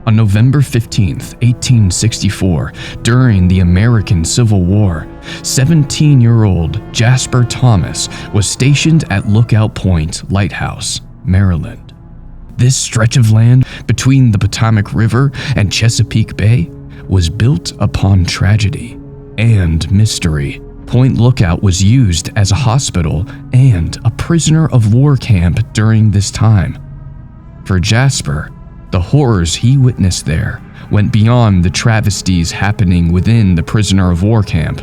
On November 15th, 1864, during the American Civil War, 17-year-old Jasper Thomas was stationed at Lookout Point Lighthouse, Maryland. This stretch of land between the Potomac River and Chesapeake Bay was built upon tragedy and mystery. Point Lookout was used as a hospital and a prisoner of war camp during this time. For Jasper, the horrors he witnessed there went beyond the travesties happening within the prisoner of war camp.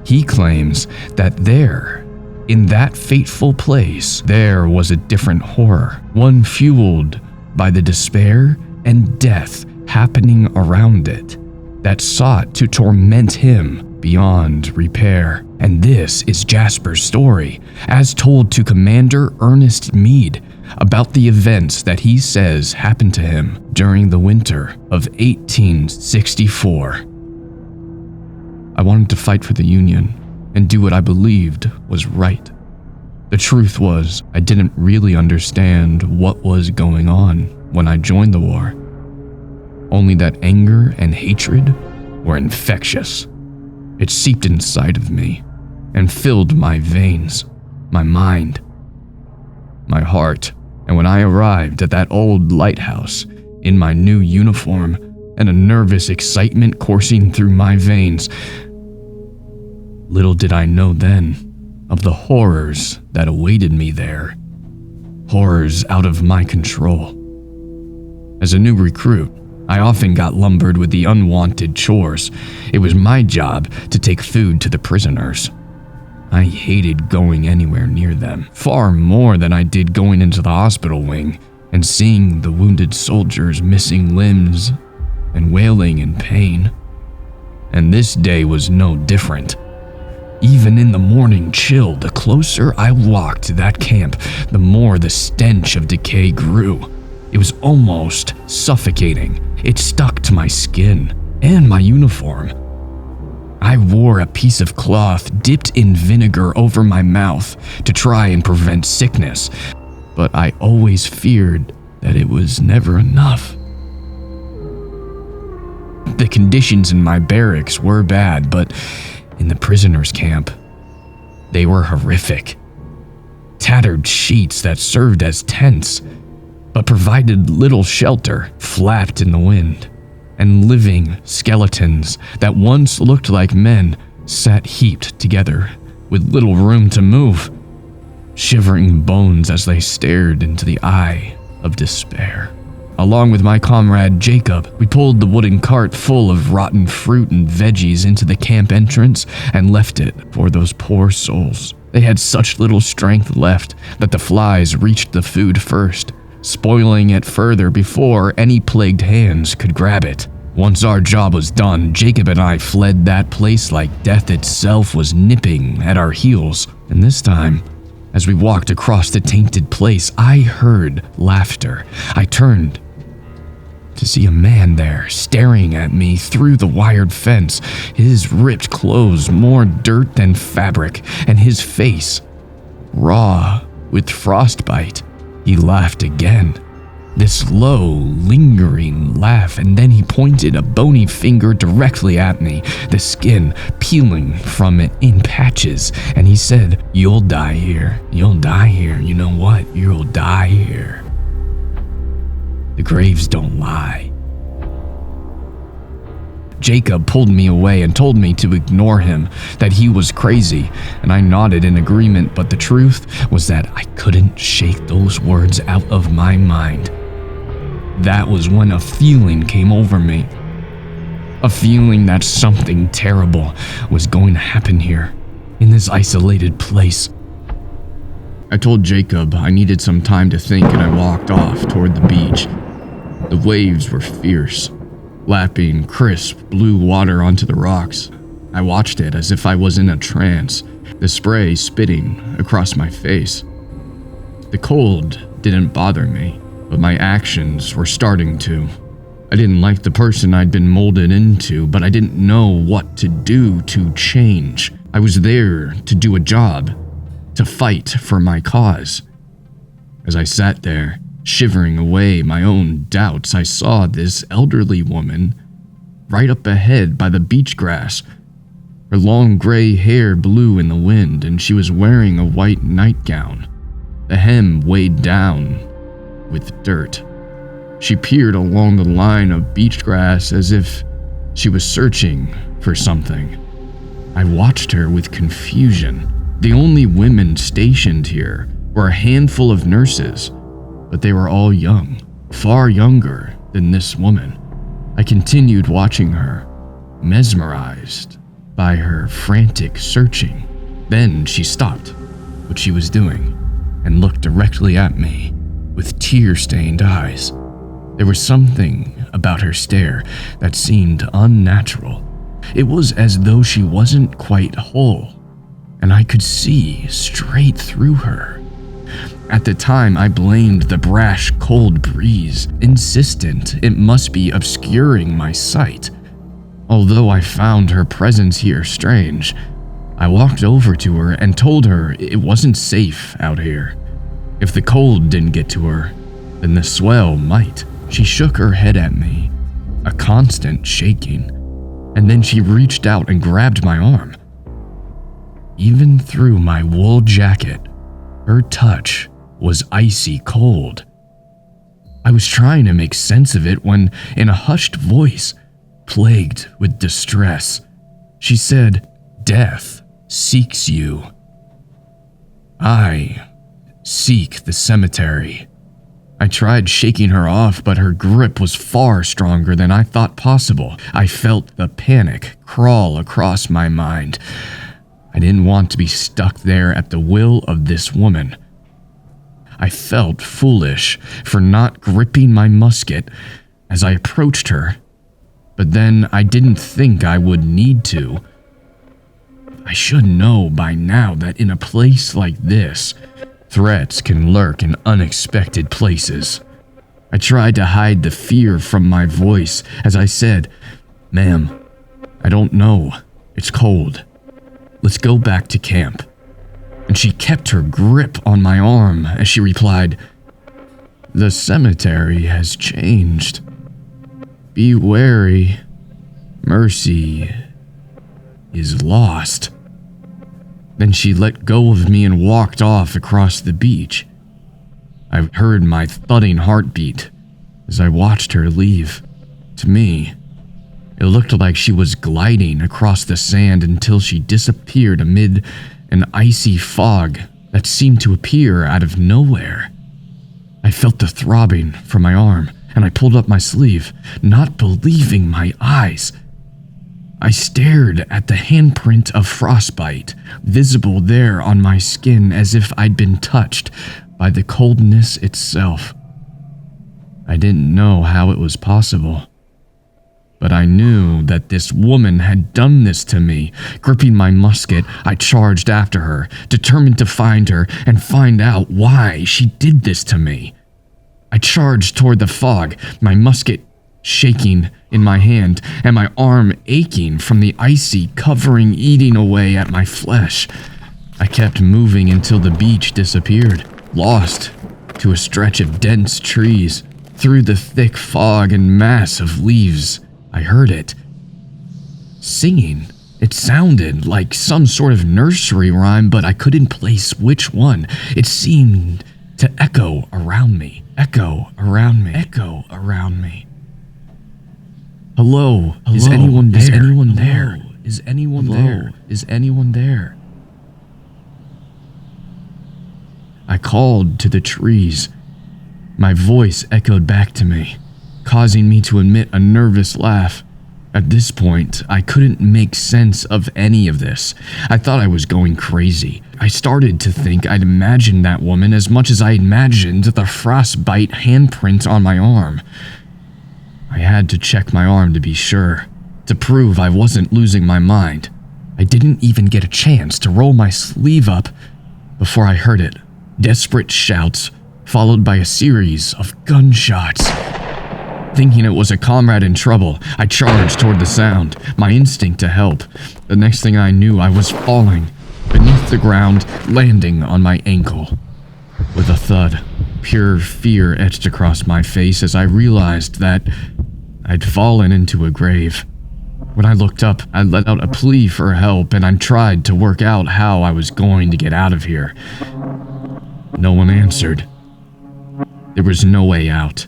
He claims that there, in that fateful place, there was a different horror, one fueled by the despair and death happening around it, that sought to torment him beyond repair. And this is Jasper's story, as told to Commander Ernest Meade, about the events that he says happened to him during the winter of 1864. I wanted to fight for the Union and do what I believed was right. The truth was, I didn't really understand what was going on when I joined the war. Only that anger and hatred were infectious. It seeped inside of me and filled my veins, my mind, my heart. And when I arrived at that old lighthouse in my new uniform and a nervous excitement coursing through my veins, little did I know then of the horrors that awaited me there. Horrors out of my control. As a new recruit, I often got lumbered with the unwanted chores. It was my job to take food to the prisoners. I hated going anywhere near them, far more than I did going into the hospital wing and seeing the wounded soldiers missing limbs and wailing in pain. And this day was no different. Even in the morning chill, the closer I walked to that camp, the more the stench of decay grew. It was almost suffocating. It stuck to my skin and my uniform. I wore a piece of cloth dipped in vinegar over my mouth to try and prevent sickness, but I always feared that it was never enough. The conditions in my barracks were bad, but in the prisoners' camp, they were horrific. Tattered sheets that served as tents, but provided little shelter, flapped in the wind. And living skeletons that once looked like men sat heaped together with little room to move, shivering bones as they stared into the eye of despair. Along with my comrade Jacob, we pulled the wooden cart full of rotten fruit and veggies into the camp entrance and left it for those poor souls. They had such little strength left that the flies reached the food first, spoiling it further before any plagued hands could grab it. Once our job was done, Jacob and I fled that place like death itself was nipping at our heels. And this time, as we walked across the tainted place, I heard laughter. I turned to see a man there staring at me through the wired fence, his ripped clothes more dirt than fabric, and his face raw with frostbite. He laughed again, this low, lingering laugh, and then he pointed a bony finger directly at me, the skin peeling from it in patches, and he said, "You'll die here. You'll die here. You know what? You'll die here. The graves don't lie." Jacob pulled me away and told me to ignore him, that he was crazy, and I nodded in agreement, but the truth was that I couldn't shake those words out of my mind. That was when a feeling came over me. A feeling that something terrible was going to happen here, in this isolated place. I told Jacob I needed some time to think, and I walked off toward the beach. The waves were fierce, lapping crisp blue water onto the rocks. I watched it as if I was in a trance, the spray spitting across my face. The cold didn't bother me, but my actions were starting to. I didn't like the person I'd been molded into, but I didn't know what to do to change. I was there to do a job, to fight for my cause. As I sat there, Shivering away my own doubts, I saw this elderly woman right up ahead by the beach grass. Her long gray hair blew in the wind, and she was wearing a white nightgown, the hem weighed down with dirt. She peered along the line of beach grass as if she was searching for something. I watched her with confusion. The only women stationed here were a handful of nurses, but they were all young, far younger than this woman. I continued watching her, mesmerized by her frantic searching. Then she stopped what she was doing and looked directly at me with tear-stained eyes. There was something about her stare that seemed unnatural. It was as though she wasn't quite whole, and I could see straight through her. At the time, I blamed the brash, cold breeze, insistent it must be obscuring my sight. Although I found her presence here strange, I walked over to her and told her it wasn't safe out here. If the cold didn't get to her, then the swell might. She shook her head at me, a constant shaking, and then she reached out and grabbed my arm. Even through my wool jacket, her touch was icy cold. I was trying to make sense of it when, in a hushed voice, plagued with distress, she said, "Death seeks you. I seek the cemetery." I tried shaking her off, but her grip was far stronger than I thought possible. I felt the panic crawl across my mind. I didn't want to be stuck there at the will of this woman. I felt foolish for not gripping my musket as I approached her, but then I didn't think I would need to. I should know by now that in a place like this, threats can lurk in unexpected places. I tried to hide the fear from my voice as I said, "Ma'am, I don't know. It's cold. Let's go back to camp." And she kept her grip on my arm as she replied, "The cemetery has changed. Be wary. Mercy is lost." Then she let go of me and walked off across the beach. I heard my thudding heartbeat as I watched her leave. To me, it looked like she was gliding across the sand until she disappeared amid an icy fog that seemed to appear out of nowhere. I felt the throbbing from my arm, and I pulled up my sleeve, not believing my eyes. I stared at the handprint of frostbite, visible there on my skin as if I'd been touched by the coldness itself. I didn't know how it was possible, but I knew that this woman had done this to me. Gripping my musket, I charged after her, determined to find her and find out why she did this to me. I charged toward the fog, my musket shaking in my hand and my arm aching from the icy covering eating away at my flesh. I kept moving until the beach disappeared, lost to a stretch of dense trees. Through the thick fog and mass of leaves, I heard it. Singing. It sounded like some sort of nursery rhyme, but I couldn't place which one. It seemed to echo around me, echo around me, echo around me. Hello, is anyone there? Is anyone there? Is anyone there? Is anyone there? I called to the trees. My voice echoed back to me, causing me to emit a nervous laugh. At this point, I couldn't make sense of any of this. I thought I was going crazy. I started to think I'd imagined that woman as much as I imagined the frostbite handprint on my arm. I had to check my arm to be sure, to prove I wasn't losing my mind. I didn't even get a chance to roll my sleeve up before I heard it. Desperate shouts, followed by a series of gunshots. Thinking it was a comrade in trouble, I charged toward the sound, my instinct to help. The next thing I knew, I was falling beneath the ground, landing on my ankle. With a thud, Pure fear etched across my face as I realized that I'd fallen into a grave. When I looked up, I let out a plea for help and I tried to work out how I was going to get out of here. No one answered. There was no way out.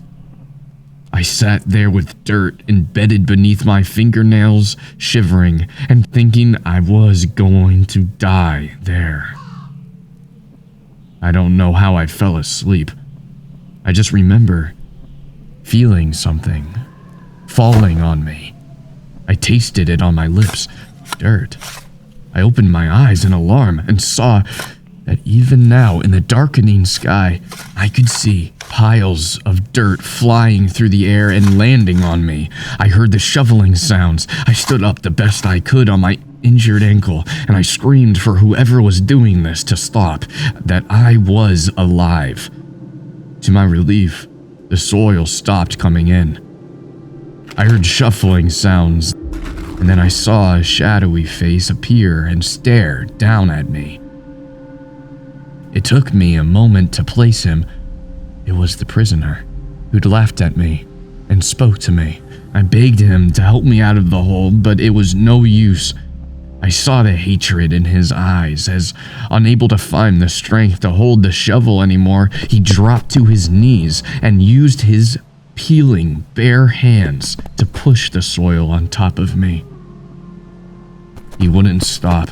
I sat there with dirt embedded beneath my fingernails, shivering and thinking I was going to die there. I don't know how I fell asleep. I just remember feeling something falling on me. I tasted it on my lips. Dirt. I opened my eyes in alarm and saw that even now in the darkening sky, I could see piles of dirt flying through the air and landing on me. I heard the shoveling sounds. I stood up the best I could on my injured ankle, and I screamed for whoever was doing this to stop, that I was alive. To my relief, the soil stopped coming in. I heard shuffling sounds, and then I saw a shadowy face appear and stare down at me. It took me a moment to place him. It was the prisoner who'd laughed at me and spoke to me. I begged him to help me out of the hole, but it was no use. I saw the hatred in his eyes as, unable to find the strength to hold the shovel anymore, he dropped to his knees and used his peeling, bare hands to push the soil on top of me. He wouldn't stop.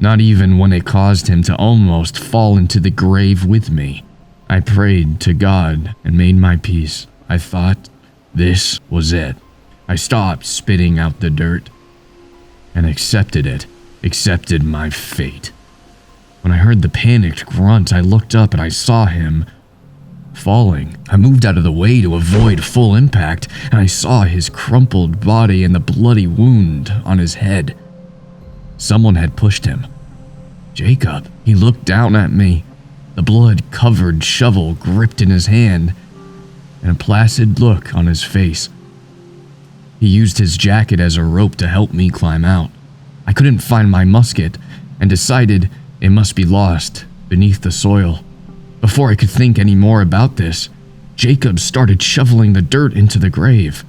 Not even when it caused him to almost fall into the grave with me. I prayed to God and made my peace. I thought this was it. I stopped spitting out the dirt and accepted it, accepted my fate. When I heard the panicked grunt, I looked up and I saw him falling. I moved out of the way to avoid full impact, and I saw his crumpled body and the bloody wound on his head. Someone had pushed him. Jacob. He looked down at me, the blood-covered shovel gripped in his hand, and a placid look on his face. He used his jacket as a rope to help me climb out. I couldn't find my musket and decided it must be lost beneath the soil. Before I could think any more about this, Jacob started shoveling the dirt into the grave.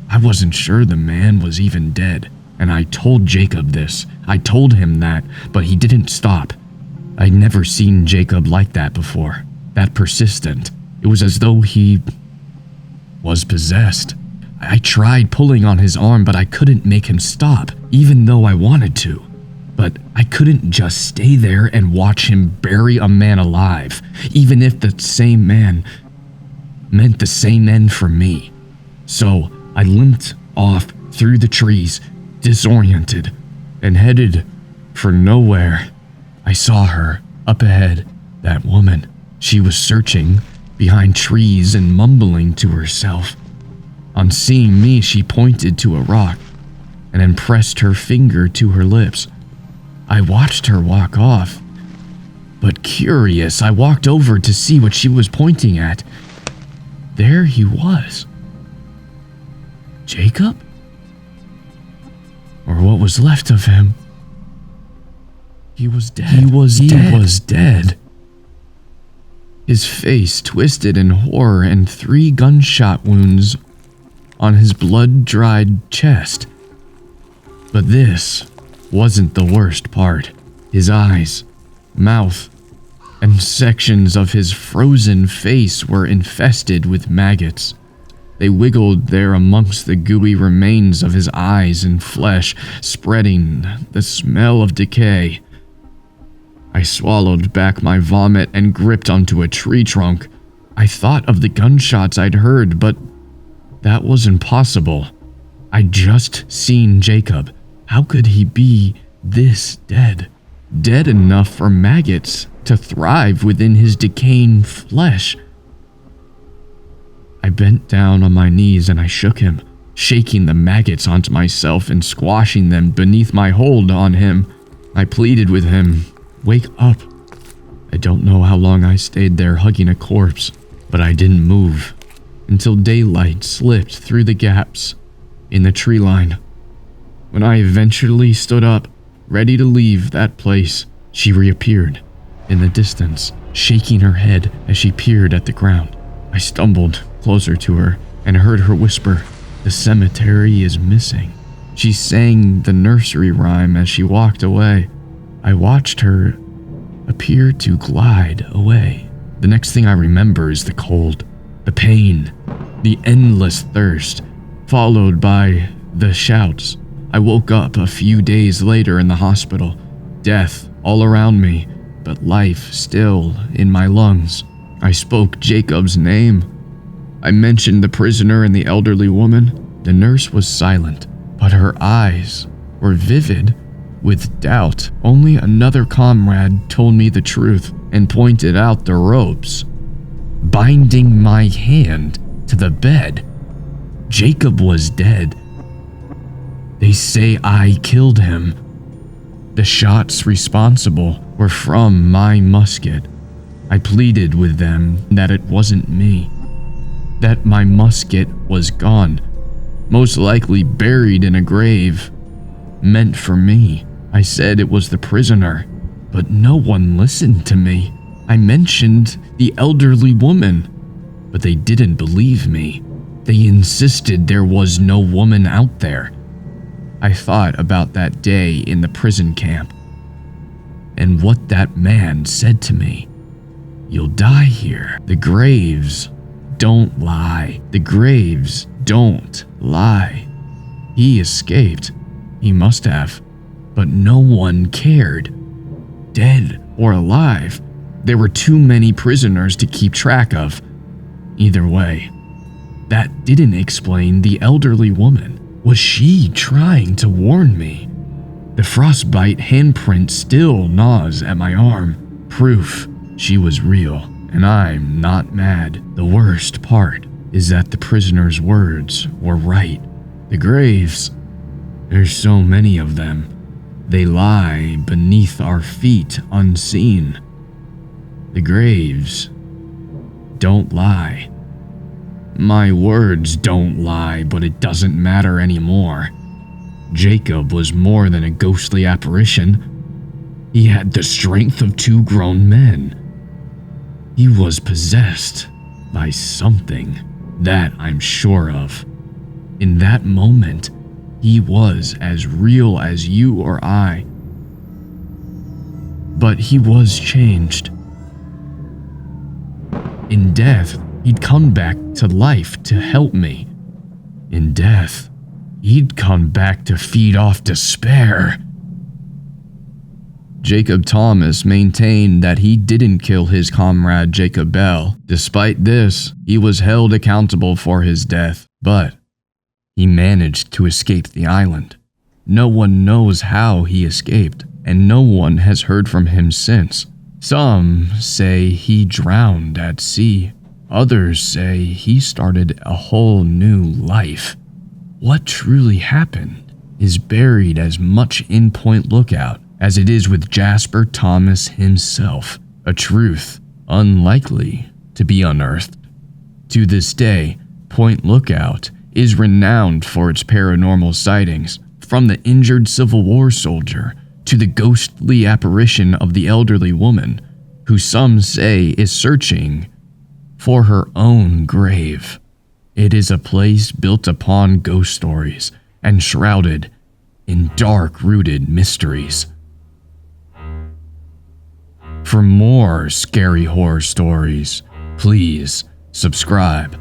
I wasn't sure the man was even dead, and I told Jacob this. I told him that, but he didn't stop. I'd never seen Jacob like that before, that persistent. It was as though he was possessed. I tried pulling on his arm, but I couldn't make him stop, even though I wanted to. But I couldn't just stay there and watch him bury a man alive, even if the same man meant the same end for me. So I limped off through the trees, disoriented, and headed for nowhere. I saw her up ahead, that woman. She was searching behind trees and mumbling to herself. On seeing me, she pointed to a rock and then pressed her finger to her lips. I watched her walk off, but curious, I walked over to see what she was pointing at. There he was. Jacob? Or what was left of him. He was dead. He was dead. His face twisted in horror and 3 gunshot wounds on his blood-dried chest. But this wasn't the worst part. His eyes, mouth, and sections of his frozen face were infested with maggots. They wiggled there amongst the gooey remains of his eyes and flesh, spreading the smell of decay. I swallowed back my vomit and gripped onto a tree trunk. I thought of the gunshots I'd heard, but that was impossible. I'd just seen Jacob. How could he be this dead? Dead enough for maggots to thrive within his decaying flesh. I bent down on my knees and I shook him, shaking the maggots onto myself and squashing them beneath my hold on him. I pleaded with him, "Wake up." I don't know how long I stayed there hugging a corpse, but I didn't move until daylight slipped through the gaps in the tree line. When I eventually stood up, ready to leave that place, she reappeared in the distance, shaking her head as she peered at the ground. I stumbled closer to her and heard her whisper, "The cemetery is missing." She sang the nursery rhyme as she walked away. I watched her appear to glide away. The next thing I remember is the cold, the pain, the endless thirst, followed by the shouts. I woke up a few days later in the hospital, death all around me, but life still in my lungs. I spoke Jacob's name. I mentioned the prisoner and the elderly woman. The nurse was silent, but her eyes were vivid with doubt. Only another comrade told me the truth and pointed out the ropes binding my hand to the bed. Jacob was dead. They say I killed him. The shots responsible were from my musket. I pleaded with them that it wasn't me, that my musket was gone, most likely buried in a grave meant for me. I said it was the prisoner, but no one listened to me. I mentioned the elderly woman, but they didn't believe me. They insisted there was no woman out there. I thought about that day in the prison camp and what that man said to me. "You'll die here. The graves don't lie. The graves don't lie." He escaped. He must have. But no one cared. Dead or alive, there were too many prisoners to keep track of. Either way, that didn't explain the elderly woman. Was she trying to warn me? The frostbite handprint still gnaws at my arm. Proof she was real, and I'm not mad. The worst part is that the prisoner's words were right. The graves, there's so many of them. They lie beneath our feet unseen. The graves don't lie. My words don't lie, but it doesn't matter anymore. Jacob was more than a ghostly apparition. He had the strength of two grown men. He was possessed by something, that I'm sure of. In that moment, he was as real as you or I. But he was changed. In death, he'd come back to life to help me. In death, he'd come back to feed off despair. Jacob Thomas maintained that he didn't kill his comrade Jacob Bell. Despite this, he was held accountable for his death, but he managed to escape the island. No one knows how he escaped, and no one has heard from him since. Some say he drowned at sea. Others say he started a whole new life. What truly happened is buried as much in Point Lookout as it is with Jasper Thomas himself, a truth unlikely to be unearthed. To this day, Point Lookout is renowned for its paranormal sightings, from the injured Civil War soldier to the ghostly apparition of the elderly woman, who some say is searching for her own grave. It is a place built upon ghost stories and shrouded in dark-rooted mysteries. For more scary horror stories, please subscribe.